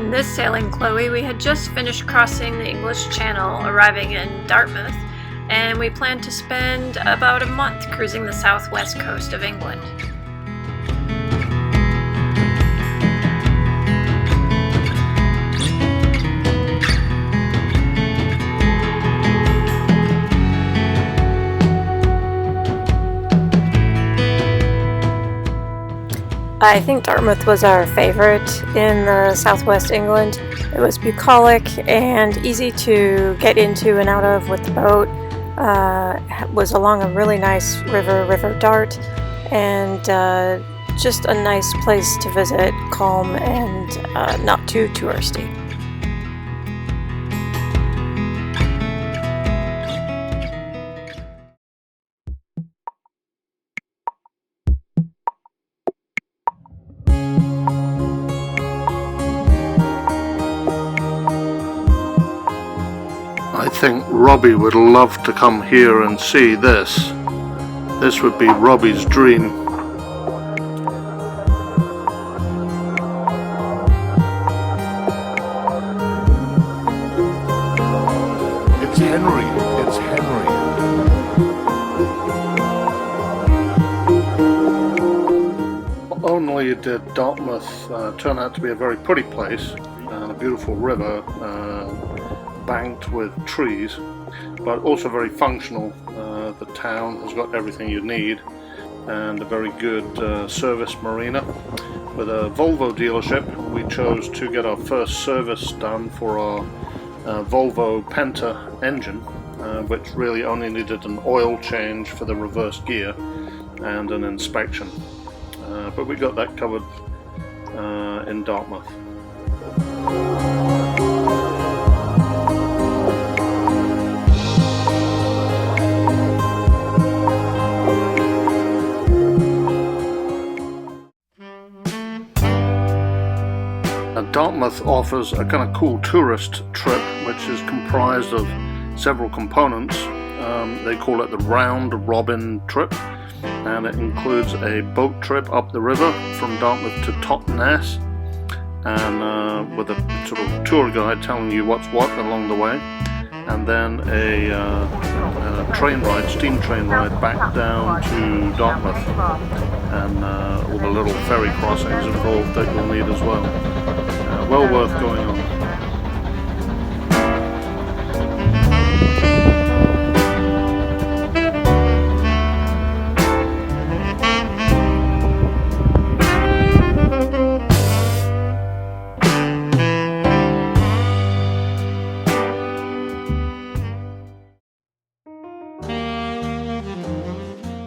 On this sailing, Chloe, we had just finished crossing the English Channel, arriving in Dartmouth, and we planned to spend about a month cruising the southwest coast of England. I think Dartmouth was our favorite in the southwest England. It was bucolic and easy to get into and out of with the boat. Was along a really nice River Dart, and just a nice place to visit, calm and not too touristy. I think Robbie would love to come here and see this. This would be Robbie's dream. It's Henry. Not only did Dartmouth turn out to be a very pretty place and a beautiful river, banked with trees, but also very functional. The town has got everything you need, and a very good service marina. With a Volvo dealership, we chose to get our first service done for our Volvo Penta engine, which really only needed an oil change for the reverse gear and an inspection. But we got that covered in Dartmouth. Dartmouth offers a kind of cool tourist trip, which is comprised of several components. They call it the round robin trip, and it includes a boat trip up the river from Dartmouth to Totnes, and with a sort of tour guide telling you what's what along the way, and then a train ride, steam train ride back down to Dartmouth, and all the little ferry crossings involved that you'll need as well. Well worth going on.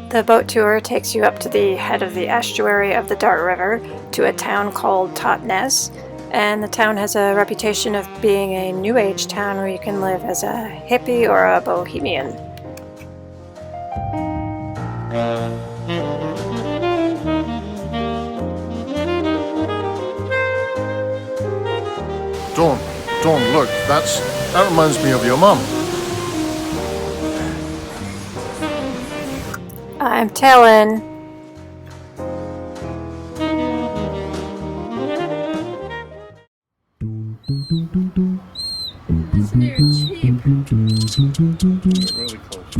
The boat tour takes you up to the head of the estuary of the Dart River to a town called Totnes, and the town has a reputation of being a new age town where you can live as a hippie or a bohemian. Dawn, look, that reminds me of your mum. I'm telling. Really close.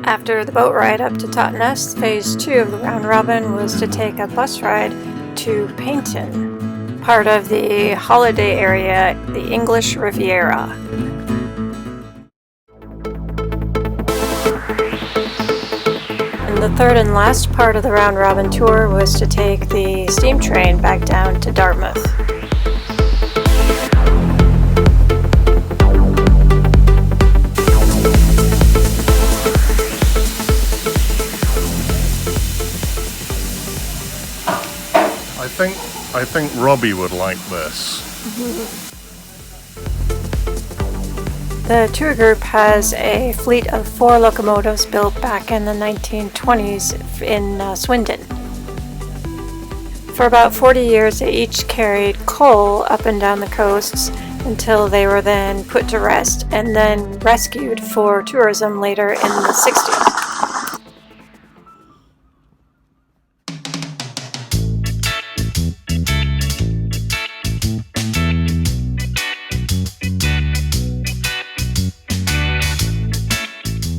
After the boat ride up to Totnes, phase 2 of the round robin was to take a bus ride to Paynton, part of the holiday area, the English Riviera. And the third and last part of the round robin tour was to take the steam train back down to Dartmouth. I think Robbie would like this. The tour group has a fleet of 4 locomotives built back in the 1920s in Swindon. For about 40 years, they each carried coal up and down the coasts until they were then put to rest and then rescued for tourism later in the 60s.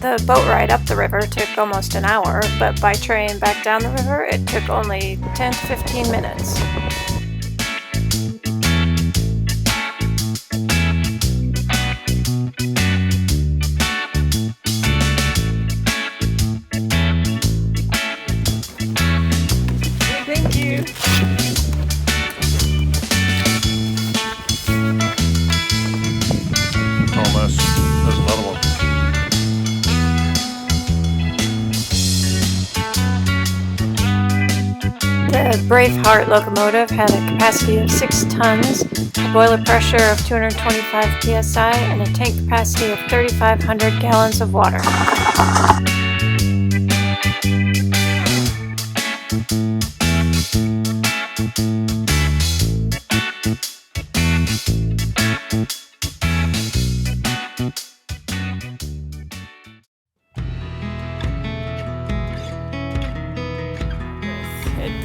The boat ride up the river took almost an hour, but by train back down the river, it took only 10 to 15 minutes. Thank you. Totnes. There's another one. The Braveheart locomotive had a capacity of 6 tons, a boiler pressure of 225 psi, and a tank capacity of 3,500 gallons of water.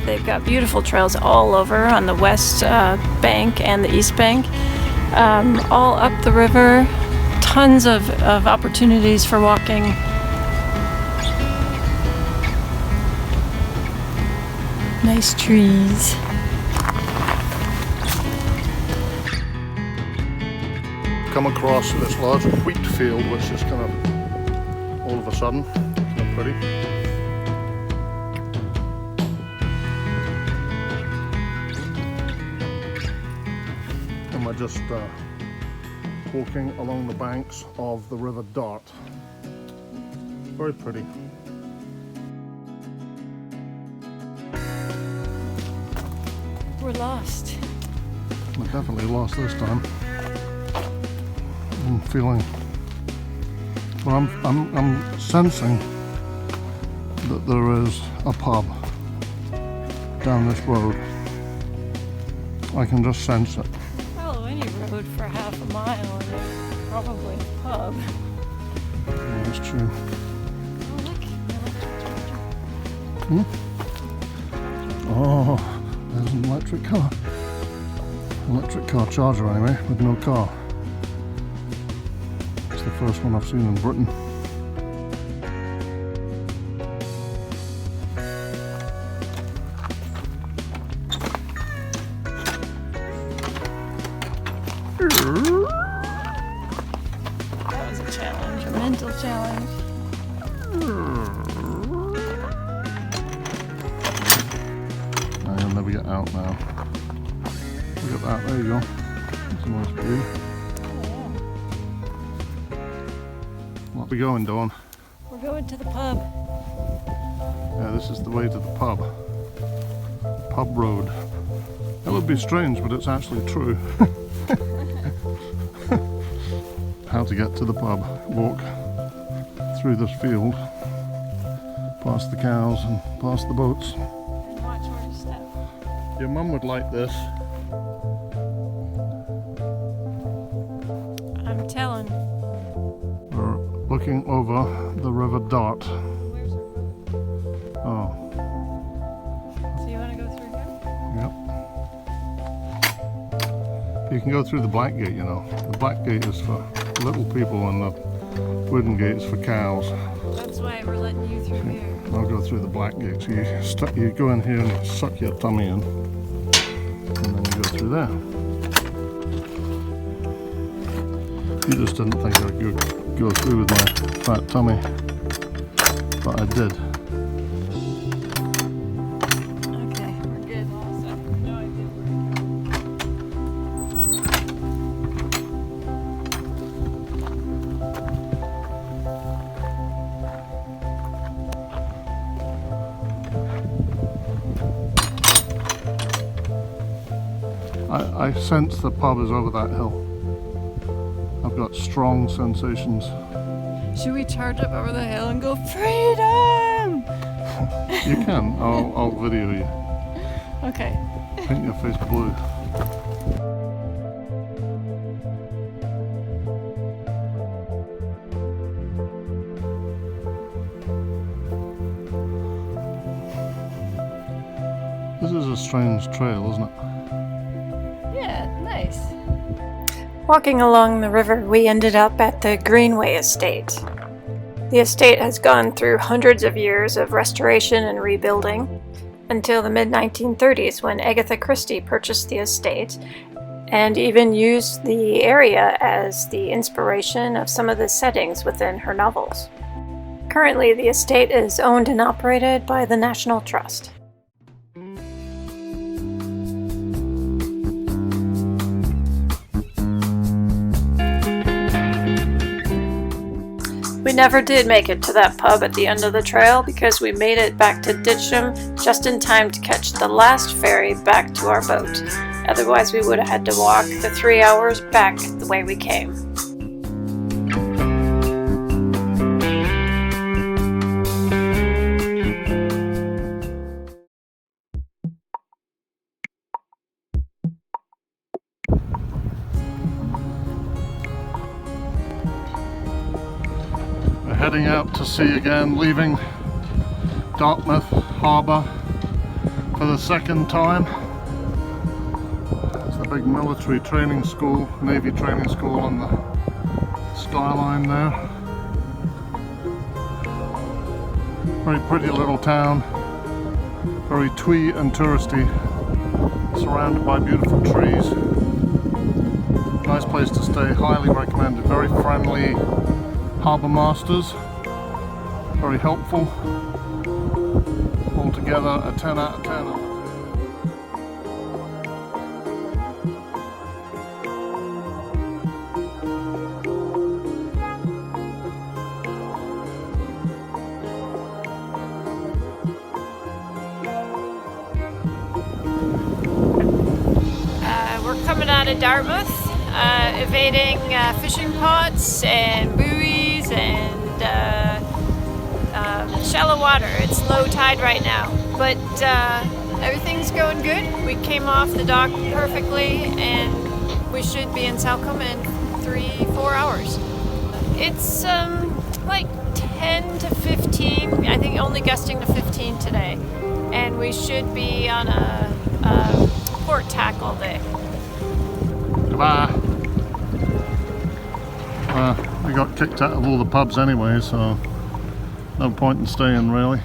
They've got beautiful trails all over on the west bank and the east bank, all up the river. Tons of opportunities for walking. Nice trees. Come across this large wheat field, which is kind of all of a sudden, kind of pretty. And we're just walking along the banks of the River Dart. Very pretty. We're lost. We're definitely lost this time. I'm feeling, well, I'm sensing that there is a pub down this road. I can just sense it. Follow any road for half a mile and there's probably a pub. Yeah, that's true. Oh, look. Oh, there's an electric car. Electric car charger anyway, with no car. It's the first one I've seen in Britain. That was a challenge, a mental challenge. I'll never get out now. Look at that, there you go. That's a nice view. What we going, Dawn? We're going to the pub. Yeah, this is the way to the pub. Pub road. That would be strange, but it's actually true. How to get to the pub. Walk through this field, past the cows and past the boats. And watch where you step. Your mum would like this. I'm telling. We're looking over the River Dart. Where's the road? Oh, So you want to go through here? yep. You can go through the black gate, you know. The black gate is for little people and the wooden gate's for cows. That's why we're letting you through here. I'll go through the black gate. So you go in here and you suck your tummy in. And then you go through there. You just didn't think I'd go through with my fat tummy. But I did. Okay, we're good. Awesome. No idea I sense the pub is over that hill. I've got strong sensations. Should we charge up over the hill and go freedom? You can. I'll video you. Okay. Paint your face blue. This is a strange trail, isn't it? Yeah, nice. Walking along the river, we ended up at the Greenway Estate. The estate has gone through hundreds of years of restoration and rebuilding until the mid-1930s when Agatha Christie purchased the estate and even used the area as the inspiration of some of the settings within her novels. Currently, the estate is owned and operated by the National Trust. We never did make it to that pub at the end of the trail because we made it back to Ditcham just in time to catch the last ferry back to our boat. Otherwise we would have had to walk the 3 hours back the way we came. Heading out to sea again, leaving Dartmouth Harbour for the second time. It's the big military training school, Navy training school on the skyline there. Very pretty little town, very twee and touristy, surrounded by beautiful trees. Nice place to stay, highly recommended, very friendly harbour masters, very helpful. Altogether a 10 out of 10. We're coming out of Dartmouth, evading fishing pots and buoys and shallow water. It's low tide right now, but everything's going good. We came off the dock perfectly and we should be in Salcombe in 3-4 hours. It's like 10 to 15, I think only gusting to 15 today, and we should be on a port tack all day. Goodbye. We got kicked out of all the pubs anyway, so no point in staying really.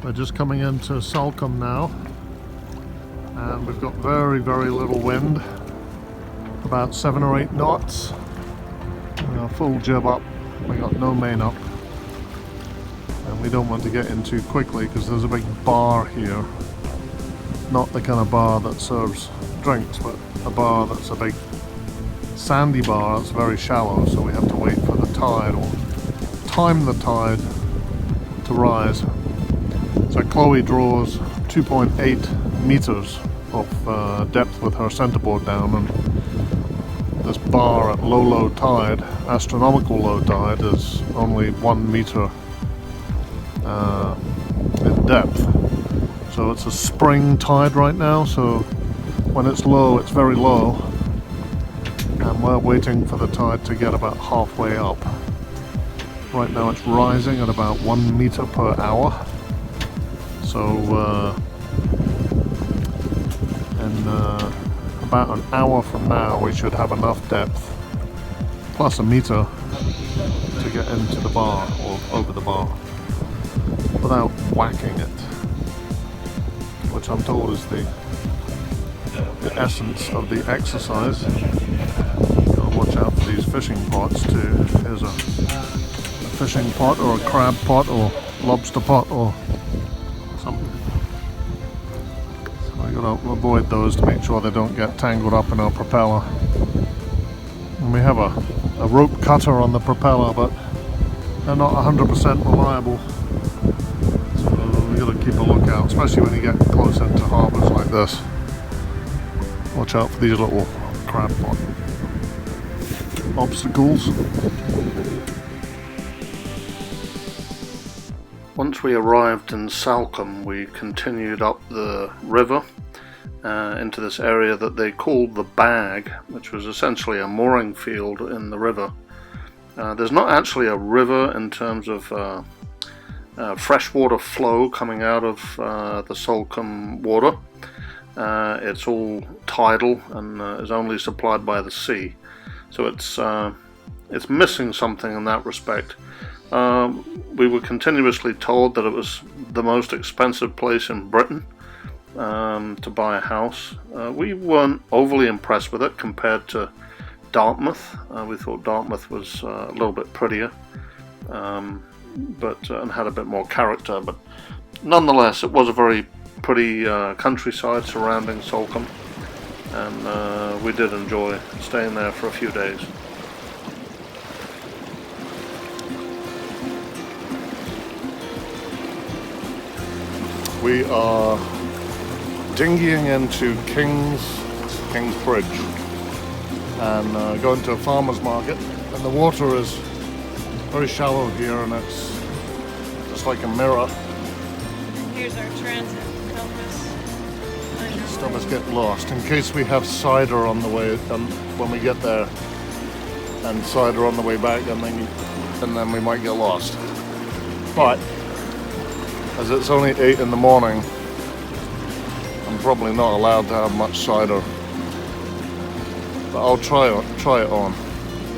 We're just coming into Salcombe now, and we've got very little wind, about 7 or 8 knots. We got full jib up, we got no main up, and we don't want to get in too quickly because there's a big bar here. Not the kind of bar that serves drinks, but a bar that's a big sandy bar that's very shallow, so we have to wait for the tide or time the tide to rise. So Chloe draws 2.8 meters of depth with her centerboard down, and this bar at low tide, astronomical low tide, is only 1 meter in depth. So it's a spring tide right now, so when it's low, it's very low, and we're waiting for the tide to get about halfway up. Right now it's rising at about 1 meter per hour, so in about an hour from now we should have enough depth, plus a meter, to get into the bar, or over the bar, without whacking it, which I'm told is the essence of the exercise. Gotta watch out for these fishing pots too. Here's a fishing pot, or a crab pot, or lobster pot, or something. So we gotta avoid those to make sure they don't get tangled up in our propeller. And we have a rope cutter on the propeller, but they're not 100% reliable. So we gotta keep a lookout, especially when you get close into harbours like this. Watch out for these little crab pot obstacles. Once we arrived in Salcombe, we continued up the river into this area that they called the Bag, which was essentially a mooring field in the river. There's not actually a river in terms of freshwater flow coming out of the Salcombe water. It's all tidal and is only supplied by the sea, so it's missing something in that respect. We were continuously told that it was the most expensive place in Britain to buy a house. We weren't overly impressed with it compared to Dartmouth. We thought Dartmouth was a little bit prettier, but and had a bit more character. But nonetheless, it was a very pretty countryside surrounding Salcombe, and we did enjoy staying there for a few days. We are dinghying into Kingsbridge and going to a farmer's market, and the water is very shallow here, and it's just like a mirror. Here's our transit. Help us. Stop us get lost, in case we have cider on the way when we get there, and cider on the way back, and then we might get lost. But as it's only 8 in the morning, I'm probably not allowed to have much cider, but I'll try it on.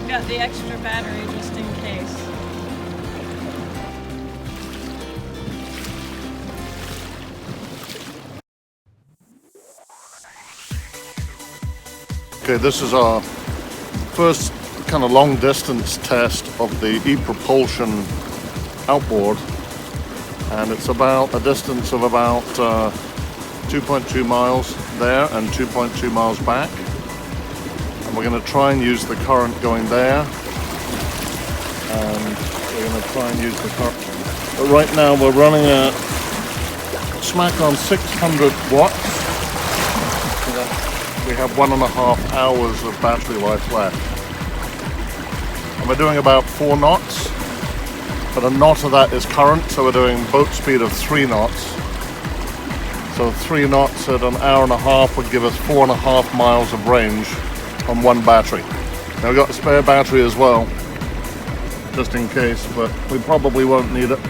Got the extra battery just in case. Okay, this is our first kind of long distance test of the e-propulsion outboard, and it's about a distance of about 2.2 miles there and 2.2 miles back, and we're going to try and use the current going there, and we're going to try and use the current, but right now we're running a smack on 600 watts. We have 1.5 hours of battery life left, and we're doing about 4 knots, but a knot of that is current, so we're doing boat speed of 3 knots. So 3 knots at an hour and a half would give us 4.5 miles of range on one battery. Now we've got a spare battery as well, just in case, but we probably won't need it.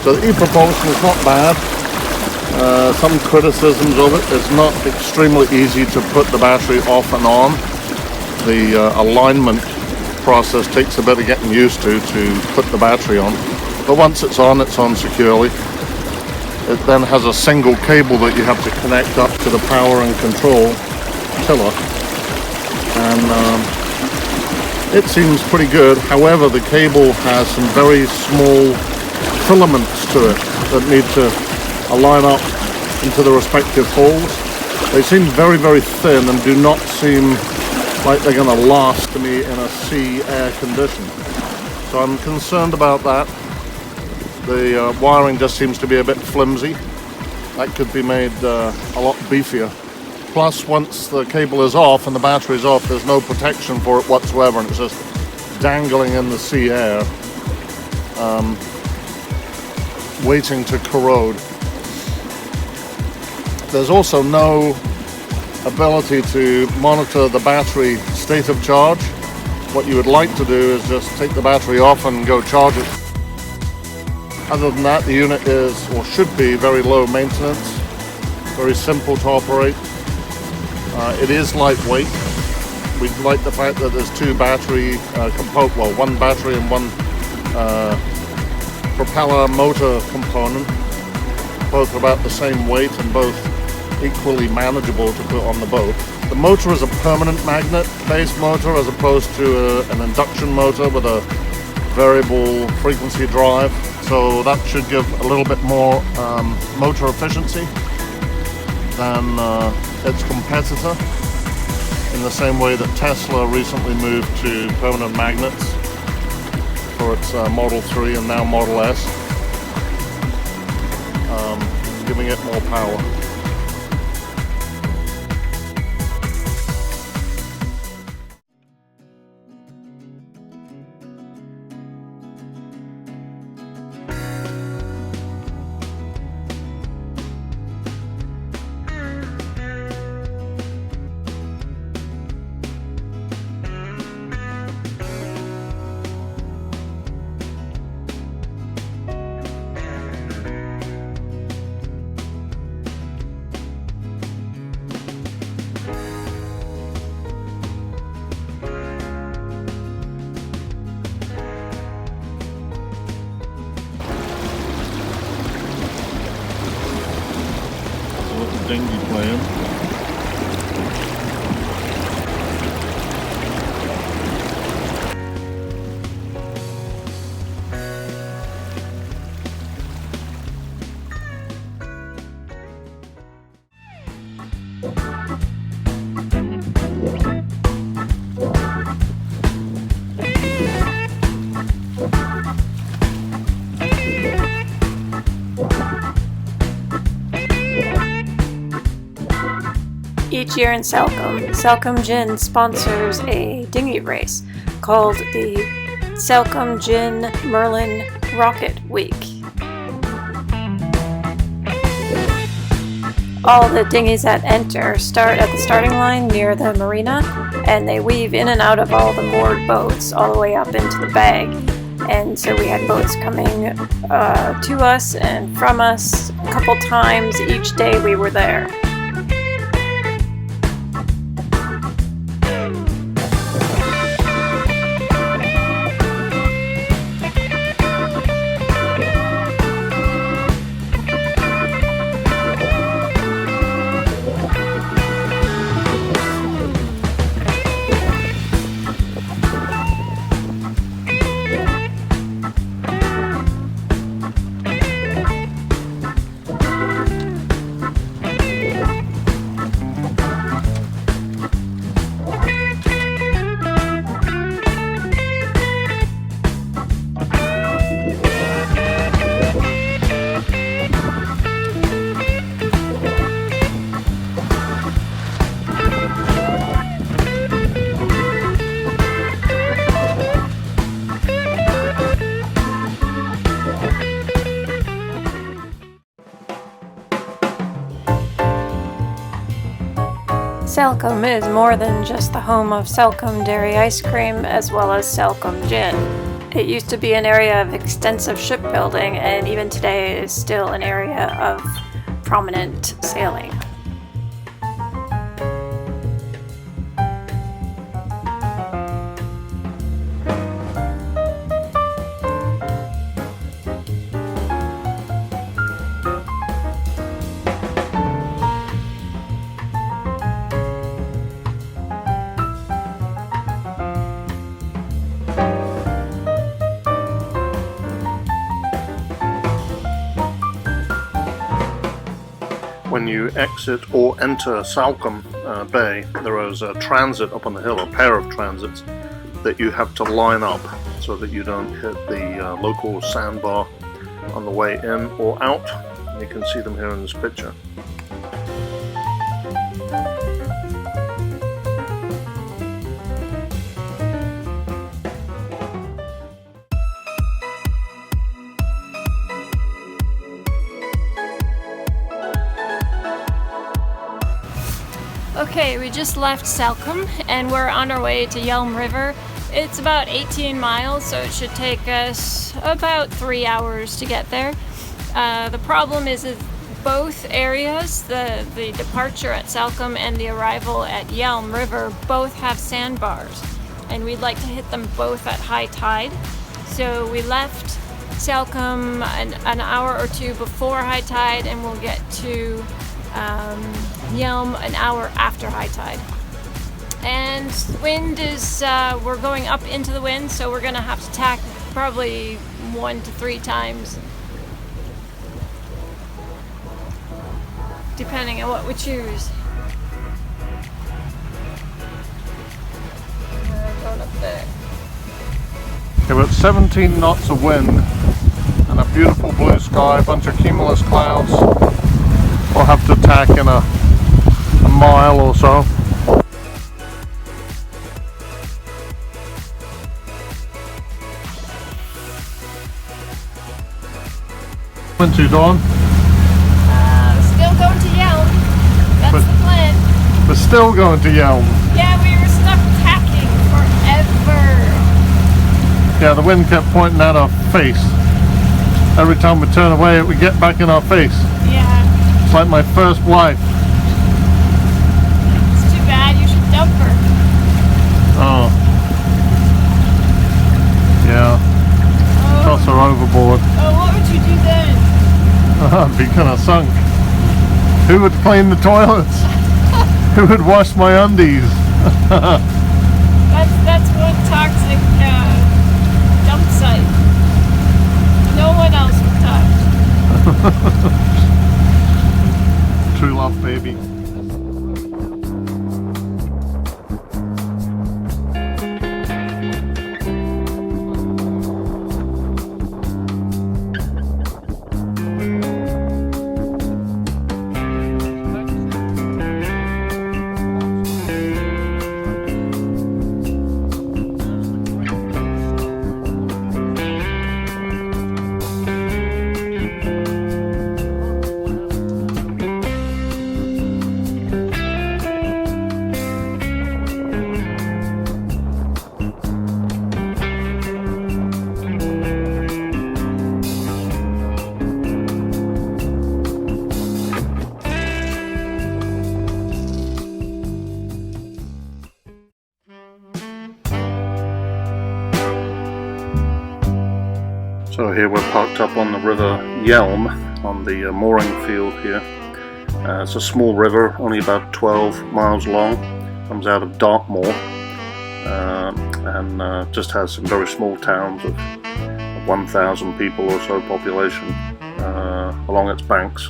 So the e-propulsion is not bad. Some criticisms of it: it's not extremely easy to put the battery off and on. The alignment process takes a bit of getting used to put the battery on, but once it's on securely. It then has a single cable that you have to connect up to the power and control tiller, and it seems pretty good. However, the cable has some very small filaments to it that need to align up into the respective holes. They seem very, very thin and do not seem like they're going to last me in a sea air condition. So I'm concerned about that. The wiring just seems to be a bit flimsy. That could be made a lot beefier. Plus, once the cable is off and the battery is off, there's no protection for it whatsoever, and it's just dangling in the sea air, waiting to corrode. There's also no ability to monitor the battery state of charge. What you would like to do is just take the battery off and go charge it. Other than that, the unit is, or should be, very low maintenance, very simple to operate. It is lightweight. We like the fact that there's two battery one battery and one propeller motor component. Both are about the same weight and both equally manageable to put on the boat. The motor is a permanent magnet-based motor as opposed to an induction motor with a variable frequency drive, so that should give a little bit more motor efficiency than its competitor, in the same way that Tesla recently moved to permanent magnets for its Model 3 and now Model S, giving it more power. Dinghy playing. Each year in Salcombe Gin sponsors a dinghy race called the Salcombe Gin Merlin Rocket Week. All the dinghies that enter start at the starting line near the Marina, and they weave in and out of all the moored boats all the way up into the bag. And so we had boats coming to us and from us a couple times each day we were there. Salcombe is more than just the home of Salcombe dairy ice cream as well as Salcombe gin. It used to be an area of extensive shipbuilding and even today is still an area of prominent sailing. When you exit or enter Salcombe Bay, there is a transit up on the hill, a pair of transits that you have to line up so that you don't hit the local sandbar on the way in or out. You can see them here in this picture. Okay, we just left Salcombe and we're on our way to Yealm River. It's about 18 miles, so it should take us about 3 hours to get there. The problem is both areas, the departure at Salcombe and the arrival at Yealm River, both have sandbars, and we'd like to hit them both at high tide. So we left Salcombe an hour or two before high tide, and we'll get to Yealm an hour after high tide. And wind is, we're going up into the wind, so we're gonna have to tack probably 1 to 3 times, depending on what we choose. Going up there. Okay, we're at 17 knots of wind and a beautiful blue sky, a bunch of cumulus clouds. We'll have to tack in a mile or so. Went to Dawn? Still going to Yealm. That's the plan. We're still going to Yealm. Yeah, we were stuck tacking forever. Yeah, the wind kept pointing at our face. Every time we turn away, it would get back in our face. Yeah. It's like my first wife. It's too bad. You should dump her. Oh. Yeah. Oh. Toss her overboard. Oh, what would you do then? I'd be kind of sunk. Who would clean the toilets? Who would wash my undies? That's one toxic dump site. No one else would touch. True love, baby. So here we're parked up on the River Yealm on the mooring field here. It's a small river, only about 12 miles long, comes out of Dartmouth, and just has some very small towns of 1,000 people or so population along its banks.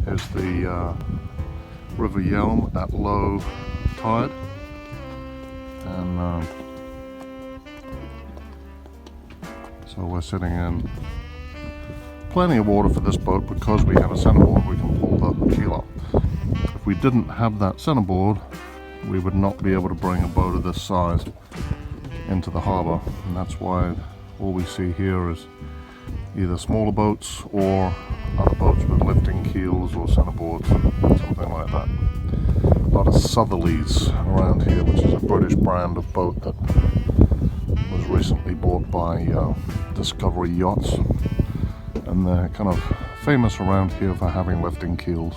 Here's the River Yealm at low tide, and so we're sitting in plenty of water for this boat because we have a centerboard. We can pull the keel up. If we didn't have that centerboard, we would not be able to bring a boat of this size into the harbour, and that's why all we see here is either smaller boats or other boats with lifting keels or centerboards, something like that. A lot of southerlies around here, which is a British brand of boat that was recently bought by Discovery Yachts, and they're kind of famous around here for having lifting keels.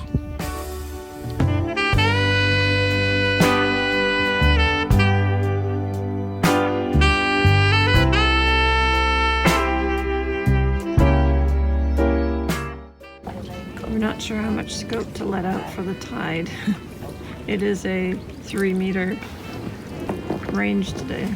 We're not sure how much scope to let out for the tide. It is a 3-meter range today.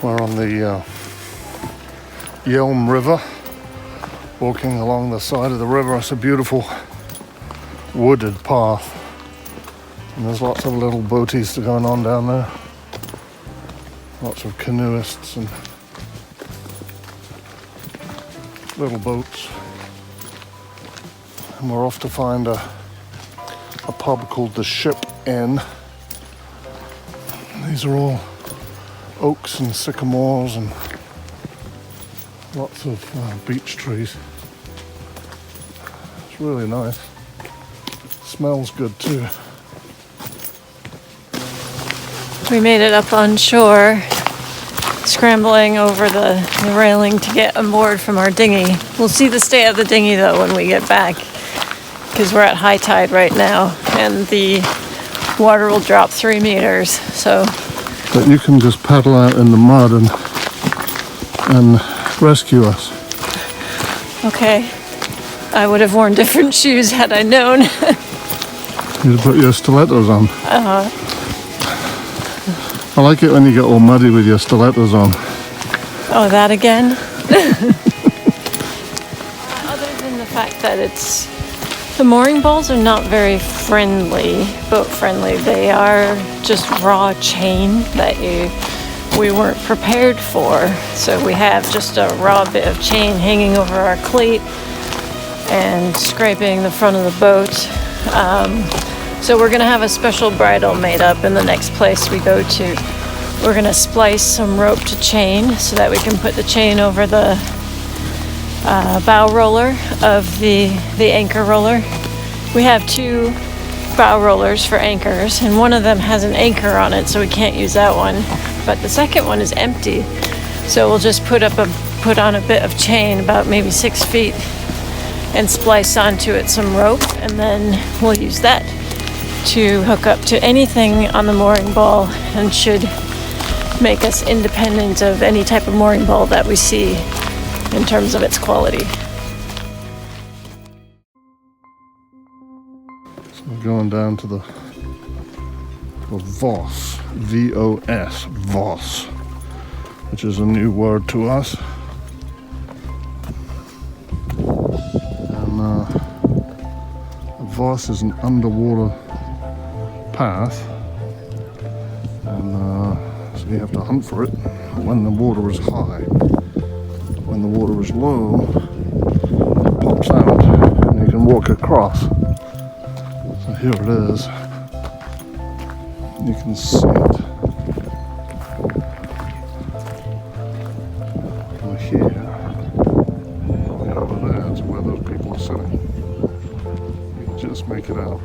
We're on the Yealm River walking along the side of the river. It's a beautiful wooded path, and there's lots of little boaties going on down there. Lots of canoeists and little boats. And we're off to find a pub called the Ship Inn. These are all oaks and sycamores and lots of beech trees. It's really nice. Smells good too. We made it up on shore, scrambling over the railing to get aboard from our dinghy. We'll see the state of the dinghy though when we get back, because we're at high tide right now and the water will drop 3 meters. So, but you can just paddle out in the mud and rescue us. Okay, I would have worn different shoes had I known. You put your stilettos on. I like it when you get all muddy with your stilettos on. Oh, that again? Other than the fact that the mooring balls are not very boat friendly. They are just raw chain that we weren't prepared for. So we have just a raw bit of chain hanging over our cleat and scraping the front of the boat. So we're gonna have a special bridle made up in the next place we go to. We're gonna splice some rope to chain so that we can put the chain over the bow roller of the anchor roller. We have 2 bow rollers for anchors, and one of them has an anchor on it, so we can't use that one. But the second one is empty, so we'll just put on a bit of chain, about maybe 6 feet, and splice onto it some rope, and then we'll use that to hook up to anything on the mooring ball, and should make us independent of any type of mooring ball that we see in terms of its quality. So we're going down to the Voss, V-O-S, Voss, which is a new word to us. And a Voss is an underwater path, and so you have to hunt for it when the water is high. When the water is low, it pops out and you can walk across. So here it is. You can see it. Over here. Way over there is where those people are sitting. You can just make it out.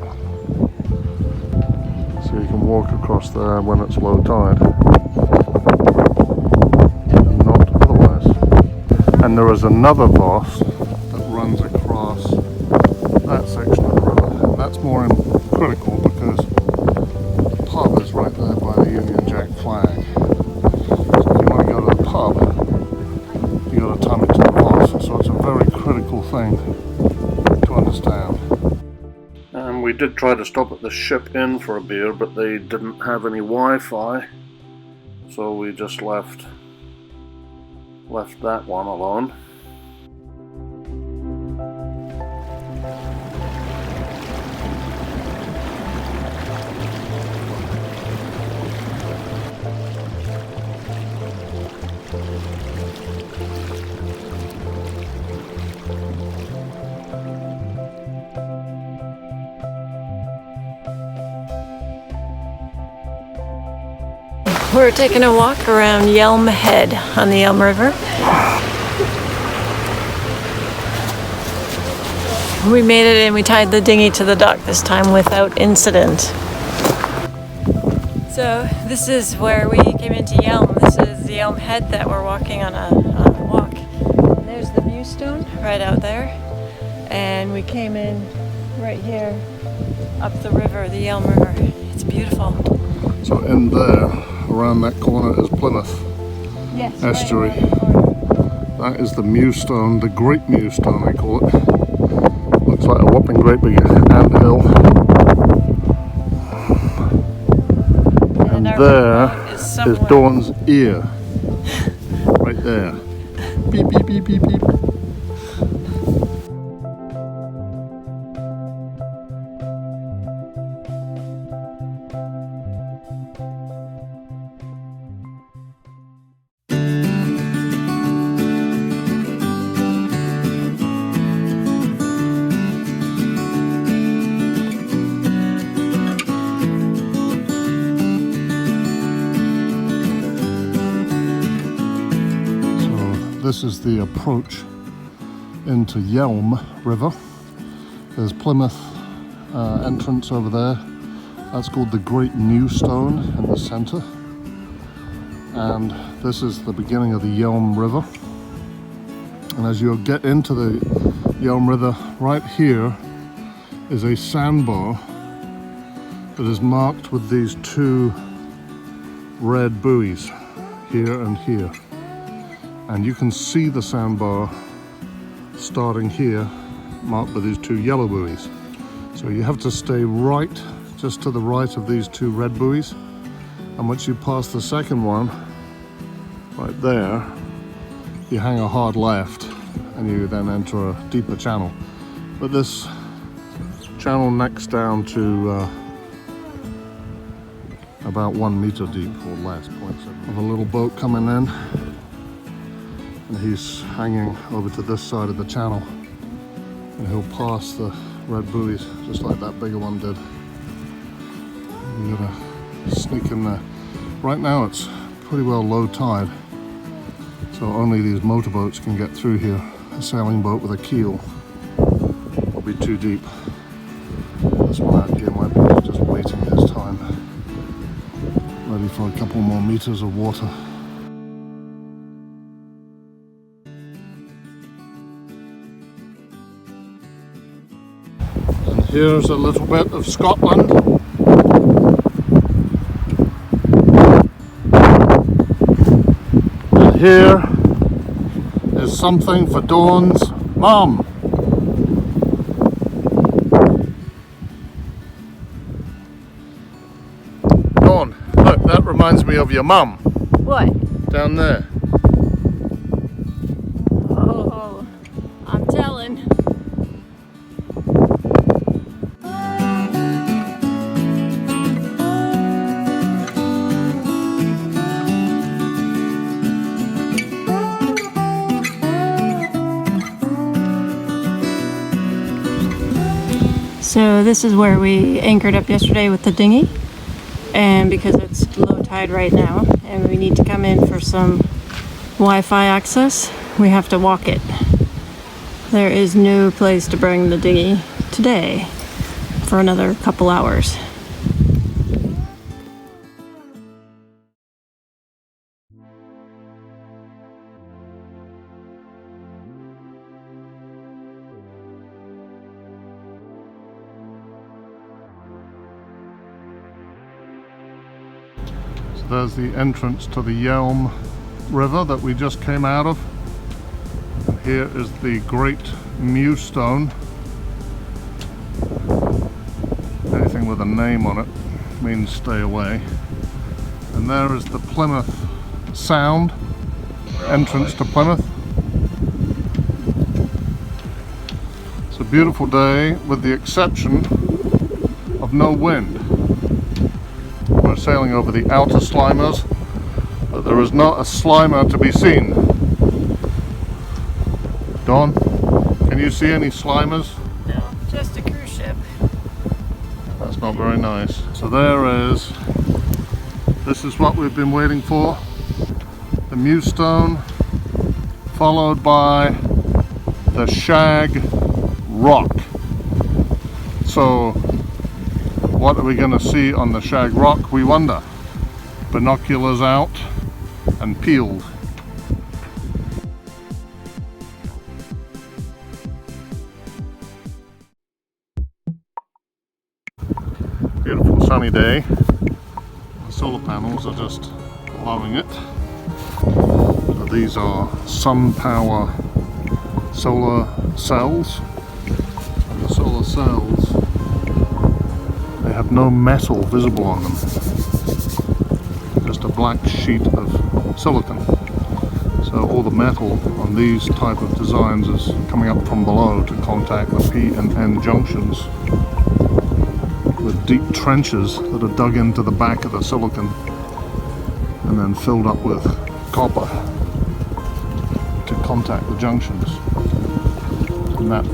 So you can walk across there when it's low tide. And not otherwise. And there is another Voss that runs across that section of the river. And that's more critical because the pub is right there by the Union Jack flag. So if you want to go to the pub, you got to turn it to the Voss. So it's a very critical thing to understand. And we did try to stop at the Ship Inn for a beer, but they didn't have any Wi-Fi, so we just left that one alone. We're taking a walk around Yealm Head on the Yealm River. We made it and we tied the dinghy to the dock this time without incident. So this is where we came into Yealm. This is the Yealm Head that we're walking on a walk. And there's the Mew Stone right out there. And we came in right here up the river, the Yealm River. It's beautiful. So in there, around that corner, is Plymouth Estuary. Right. That is the Mew Stone, the Great Mew Stone they call it. Looks like a whopping great big anthill. And there is Dawn's ear. Right there. Beep, beep, beep, beep, beep. this is the approach into Yealm River. There's Plymouth entrance over there. That's called the Great Mew Stone in the centre. And this is the beginning of the Yealm River. And as you get into the Yealm River, right here is a sandbar that is marked with these two red buoys, here and here. And you can see the sandbar starting here, marked with these two yellow buoys. So you have to stay right, just to the right of these two red buoys. And once you pass the second one, right there, you hang a hard left and you then enter a deeper channel. But this channel necks down to about 1 meter deep or less, 0.7. Have a little boat coming in, and he's hanging over to this side of the channel, and he'll pass the red buoys just like that bigger one did. You're gonna sneak in there. Right now it's pretty well low tide, so only these motorboats can get through here. A sailing boat with a keel will be too deep. This one out here might be just waiting his time, ready for a couple more meters of water. And here's a little bit of Scotland. And here is something for Dawn's mum. Dawn, look, that reminds me of your mum. What? Down there. Oh, I'm telling. So this is where we anchored up yesterday with the dinghy, and because it's low tide right now and we need to come in for some Wi-Fi access, we have to walk it. There is no place to bring the dinghy today for another couple hours. There's the entrance to the Yealm River that we just came out of. And here is the Great Mew Stone. Anything with a name on it means stay away. And there is the Plymouth Sound, entrance to Plymouth. It's a beautiful day with the exception of no wind. We're sailing over the outer slimers, but there is not a slimer to be seen. Dawn, can you see any slimers? No, just a cruise ship. That's not very nice. So this is what we've been waiting for. The Mew Stone, followed by the Shag Rock. So what are we going to see on the Shag Rock, we wonder? Binoculars out and peeled. Beautiful sunny day. The solar panels are just loving it. So these are sun power solar cells. And the solar cells, they have no metal visible on them, just a black sheet of silicon. So all the metal on these type of designs is coming up from below to contact the P and N junctions with deep trenches that are dug into the back of the silicon and then filled up with copper to contact the junctions. And that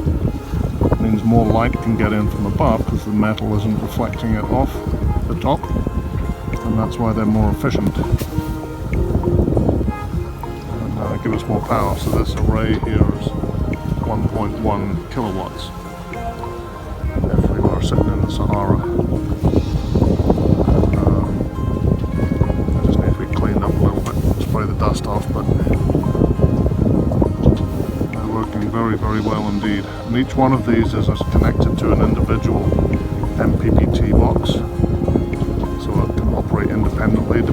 means more light can get in from above because the metal isn't reflecting it off the top, and that's why they're more efficient. And I give us more power. So this array here is 1.1 kilowatts if we were sitting in the Sahara. Just need to be cleaned up a little bit, spray the dust off, but they're working very, very well indeed. And each one of these is connected to an individual MPPT box, so it can operate independently. It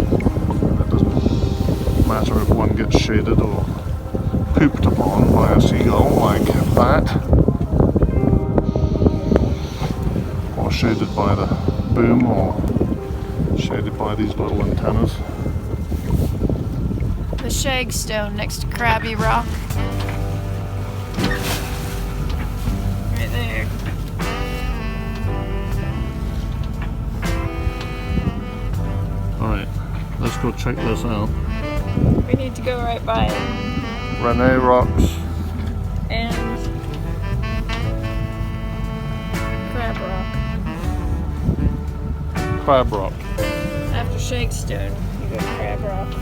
doesn't matter if one gets shaded or pooped upon by a seagull like that, or shaded by the boom, or shaded by these little antennas. The shag stone next to Crabby Rock. Right there. Alright, let's go check this out. We need to go right by it. Renee Rocks. And Crab Rock. Crab Rock. After Shakestone, you go to Crab Rock.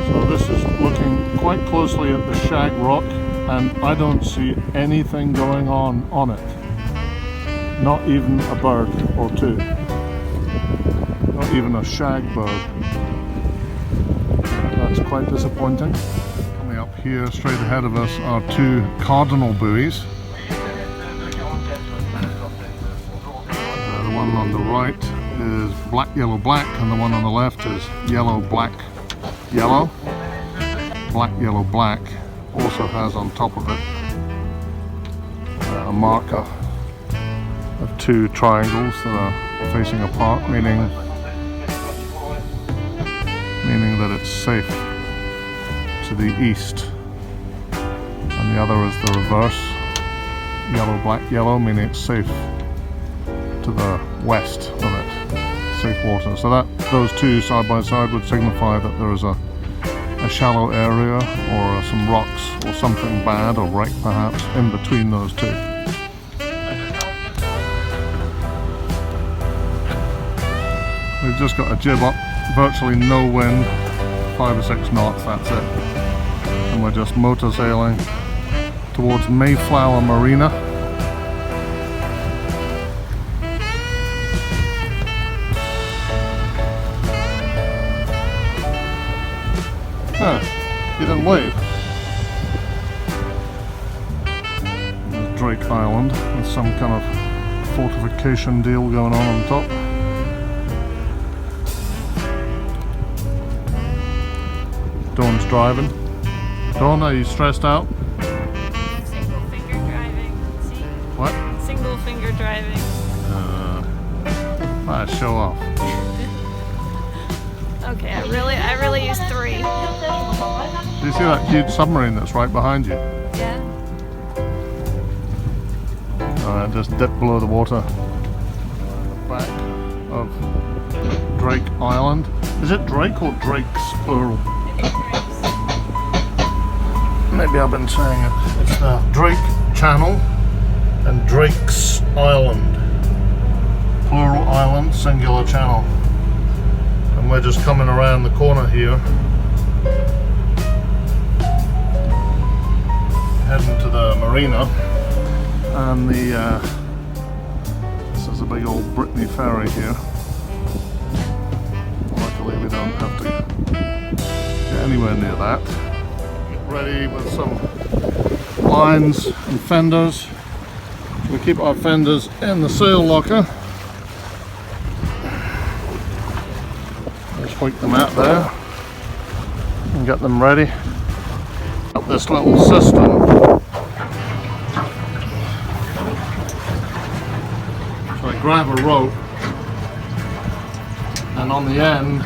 So this is looking quite closely at the shag rock, and I don't see anything going on it. Not even a bird or two. Not even a shag bird. That's quite disappointing. Coming up here, straight ahead of us, are two Cardinal buoys. The one on the right is black, yellow, black, and the one on the left is yellow, black, yellow. Black, yellow, black also has on top of it a marker of two triangles that are facing apart, meaning that it's safe to the east, and the other is the reverse, yellow, black, yellow, meaning it's safe to the west of it, safe water. So that those two side by side would signify that there is a shallow area or some rocks or something bad or wreck perhaps in between those two. We've just got a jib up, virtually no wind, 5 or 6 knots, that's it. And we're just motor sailing towards Mayflower Marina. Huh, you didn't wave. There's Drake Island with some kind of fortification deal going on top. Dawn's driving. Dawn, are you stressed out? Single finger driving. See? What? Single finger driving. Show off. Okay, I really use 3. Do you see that huge submarine that's right behind you? Yeah. Alright, just dip below the water. Back of Drake Island. Is it Drake or Drake's plural? Maybe I've been saying it. It's the Drake Channel and Drake's Island. Plural island, singular channel. And we're just coming around the corner here, heading to the marina, and this is a big old Brittany ferry here. Luckily we don't have to get anywhere near that. Get ready with some lines and fenders. We keep our fenders in the sail locker. Point them out there and get them ready. Up this little system. So I grab a rope, and on the end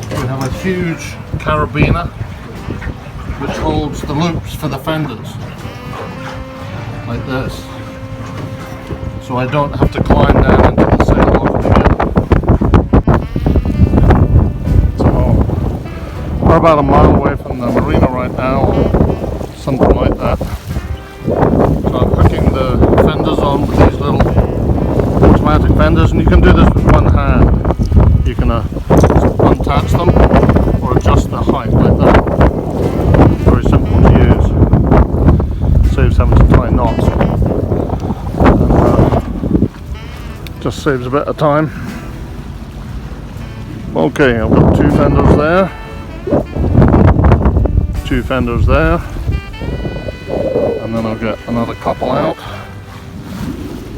we have a huge carabiner which holds the loops for the fenders, like this. So I don't have to climb down into the sail locker again. We're about a mile away from the marina right now, or something like that. So I'm hooking the fenders on with these little automatic fenders, and you can do this with one hand. You can unattach them, or just saves a bit of time. Okay, I've got 2 fenders there, 2 fenders there, and then I'll get another couple out,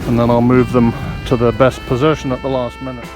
and then I'll move them to their best position at the last minute.